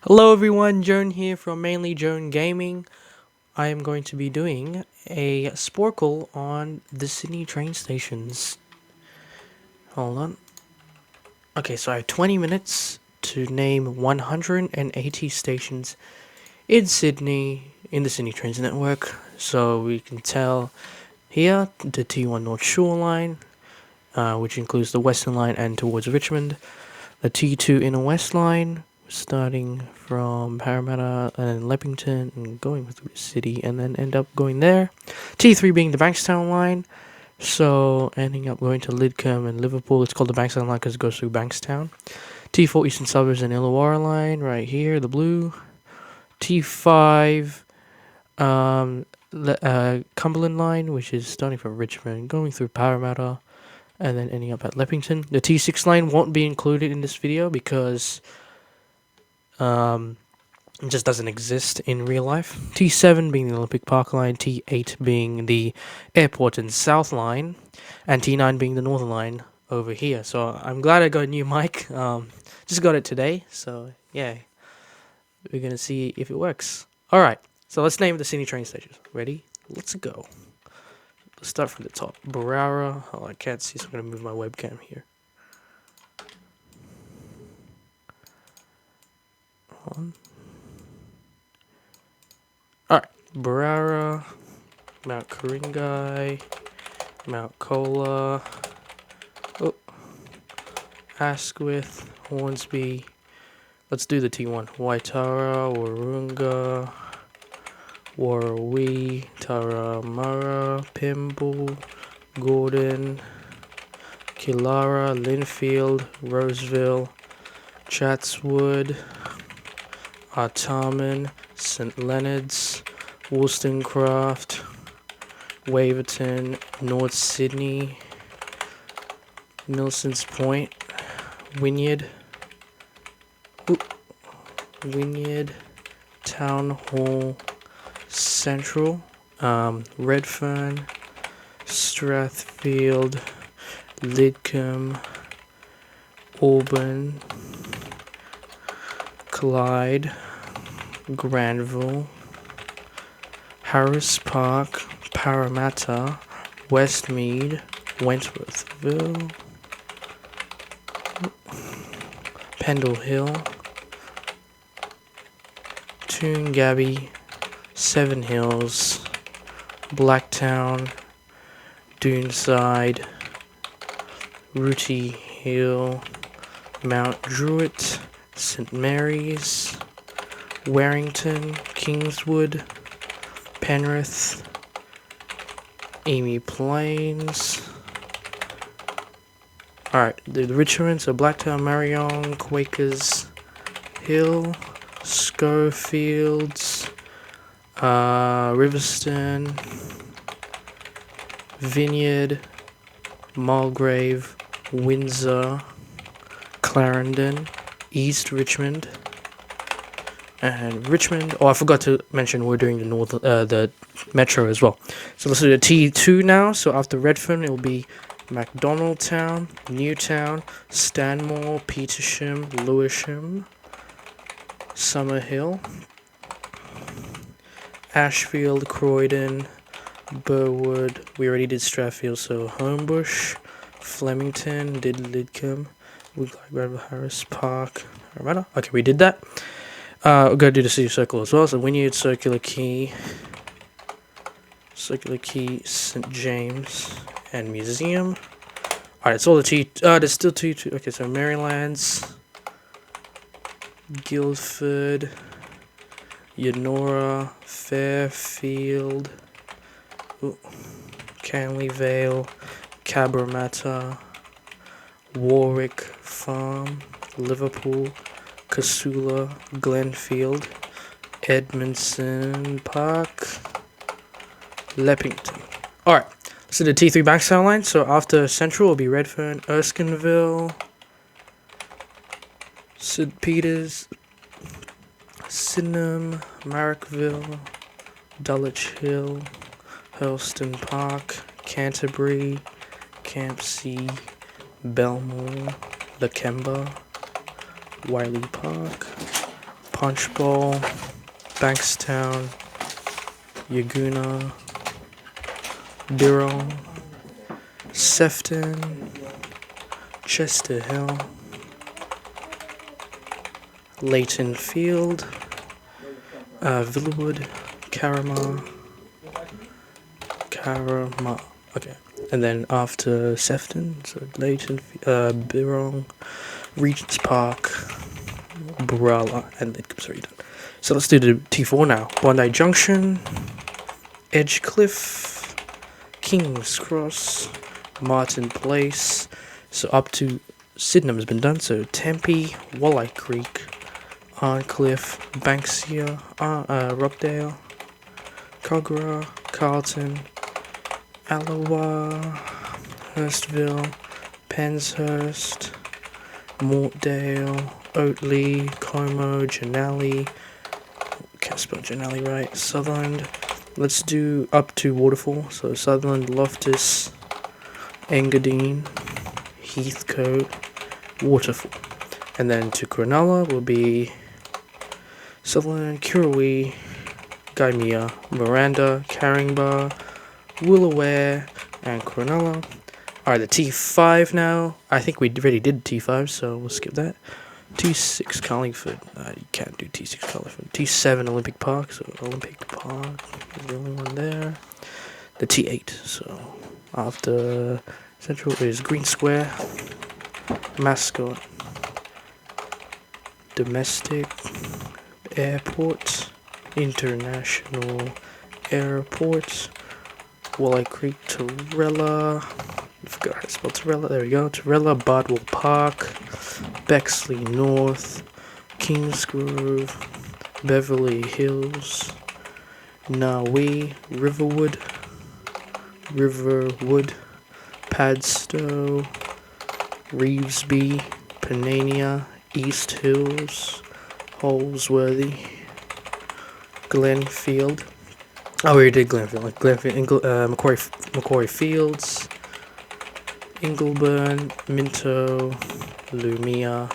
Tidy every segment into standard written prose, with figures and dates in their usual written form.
Hello everyone, Joan here from Mainly Joan Gaming. I am going to be doing a Sporcle on the Sydney train stations. Hold on. Okay, so I have 20 minutes to name 180 stations in Sydney, in the Sydney Trains network. So we can tell here the T1 North Shore line, which includes the Western line and towards Richmond. The T2 Inner West line, starting from Parramatta and then Leppington and going through the city and then end up going there. T3 being the Bankstown line, so ending up going to Lidcombe and Liverpool. It's called the Bankstown line because it goes through Bankstown. T4 Eastern Suburbs and Illawarra line, right here, the blue. T5 Cumberland line, which is starting from Richmond, going through Parramatta, and then ending up at Leppington. The T6 line won't be included in this video because it just doesn't exist in real life. T7 being the Olympic Park line, T8 being the Airport and South line, and T9 being the Northern line over here. So I'm glad I got a new mic. Just got it today, so yeah, we're gonna see if it works. All right, so let's name the Sydney train stations. Ready? Let's go. Let's start from the top. Barara. Oh, I can't see, so I'm gonna move my webcam here. On. All right, Barara, Mount Karingai, Mount Cola, Asquith, Hornsby. Let's do the T1. Waitara, Warunga, Warrawee, Taramara, Pimble, Gordon, Killara, Linfield, Roseville, Chatswood, Artarmon, St Leonard's, Wollstonecraft, Waverton, North Sydney, Milson's Point, Wynyard, Town Hall Central, Redfern, Strathfield, Lidcombe, Auburn, Clyde, Granville, Harris Park, Parramatta, Westmead, Wentworthville, Pendle Hill, Toongabbie, Seven Hills, Blacktown, Doonside, Rooty Hill, Mount Druitt, St Mary's, Warrington, Kingswood, Penrith, Amy Plains. Alright, the Richmonds are Blacktown, Marion, Quakers Hill, Schofields, Riverstone, Vineyard, Mulgrave, Windsor, Clarendon, East Richmond, and Richmond. Oh, I forgot to mention we're doing the metro as well. So let's do the T2 now. So after Redfern, it will be MacDonaldtown, Newtown, Stanmore, Petersham, Lewisham, Summerhill, Ashfield, Croydon, Burwood. We already did Strathfield, so Homebush, Flemington, did Lidcombe, Granville, Harris Park, Parramatta. Okay, we did that. We're going to do the City Circle as well. So Wynyard, Circular Quay, St James, and Museum. Alright, it's all the T. There's still two. Okay, so Marylands, Guildford, Yonora, Fairfield, Canley Vale, Cabramatta, Warwick Farm, Liverpool, Casula, Glenfield, Edmondson Park, Leppington. Alright, so the T3 Bankstown line. So after Central will be Redfern, Erskineville, St Peters, Sydenham, Marrickville, Dulwich Hill, Hurlston Park, Canterbury, Campsie, Belmore, Lakemba, Wiley Park, Punchbowl, Bankstown, Yaguna, Birrell, Sefton, Chester Hill, Leighton Field, Villawood, Carama, okay. And then after Sefton, so Leighton, Birrell, Regent's Park, Barala, and then sorry. So let's do the T4 now. Bondi Junction, Edgecliff, King's Cross, Martin Place. So up to Sydenham has been done. So Tempe, Walleye Creek, Arncliffe, Banksia, Rockdale, Cogra, Carlton, Alloa, Hurstville, Penshurst, Mortdale, Oatley, Como, Janelli. Can't spell Janelli right. Sutherland. Let's do up to Waterfall. So Sutherland, Loftus, Engadine, Heathcote, Waterfall. And then to Cronulla will be Sutherland, Kirrawee, Gaimea, Miranda, Caringbah, Woolooware, and Cronulla. Alright, the T5 now. I think we already did T5, so we'll skip that. T6 Carlingford. You can't do T6 Carlingford. T7 Olympic Park, so Olympic Park is the only one there. The T8, so after Central is Green Square, Mascot, Domestic, Airport, International Airport, Walleye Creek, Torella. I forgot how to spell Torella. There we go. Torella, Bardwell Park, Bexley North, Kingsgrove, Beverly Hills, Nawi, Riverwood, Padstow, Revesby, Panania, East Hills, Holsworthy, Glenfield. Oh, we already did Glenfield. Macquarie Fields, Ingleburn, Minto, Lumia,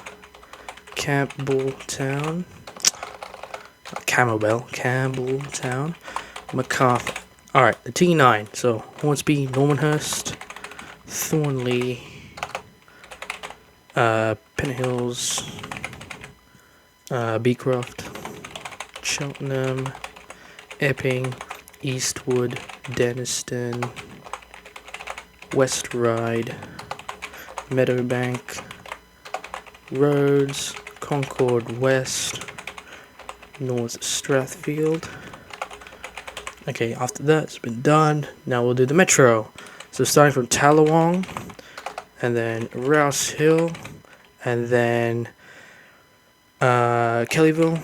Campbelltown, Campbelltown, MacArthur. Alright, the T9. So, Hornsby, Normanhurst, Thornley, Penhills, Beecroft, Cheltenham, Epping, Eastwood, Denniston, West Ryde, Meadowbank, Rhodes, Concord West, North Strathfield. Okay, after that's been done, now we'll do the metro. So starting from Tallawong, and then Rouse Hill, and then Kellyville,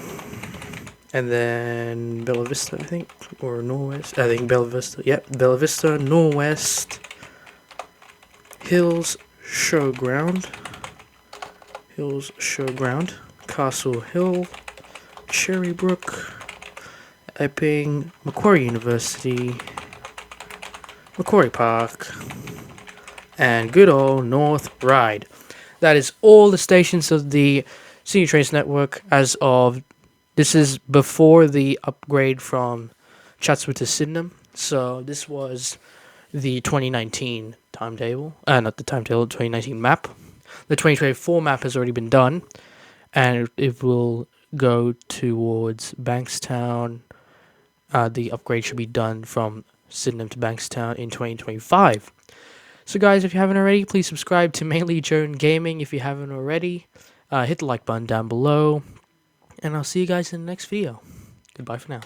and then Bella Vista, I think, or Norwest. I think Bella Vista. Yep, Bella Vista, Norwest, Hills Showground, Castle Hill, Cherrybrook, Epping, Macquarie University, Macquarie Park, and good old North Ryde. That is all the stations of the Sydney Trains network as of. This is before the upgrade from Chatswood to Sydenham. So this was the 2019 timetable. Not the timetable, 2019 map. The 2024 map has already been done, and it will go towards Bankstown. The upgrade should be done from Sydenham to Bankstown in 2025. So guys, if you haven't already, please subscribe to Mainly Joan Gaming if you haven't already. Hit the like button down below, and I'll see you guys in the next video. Goodbye for now.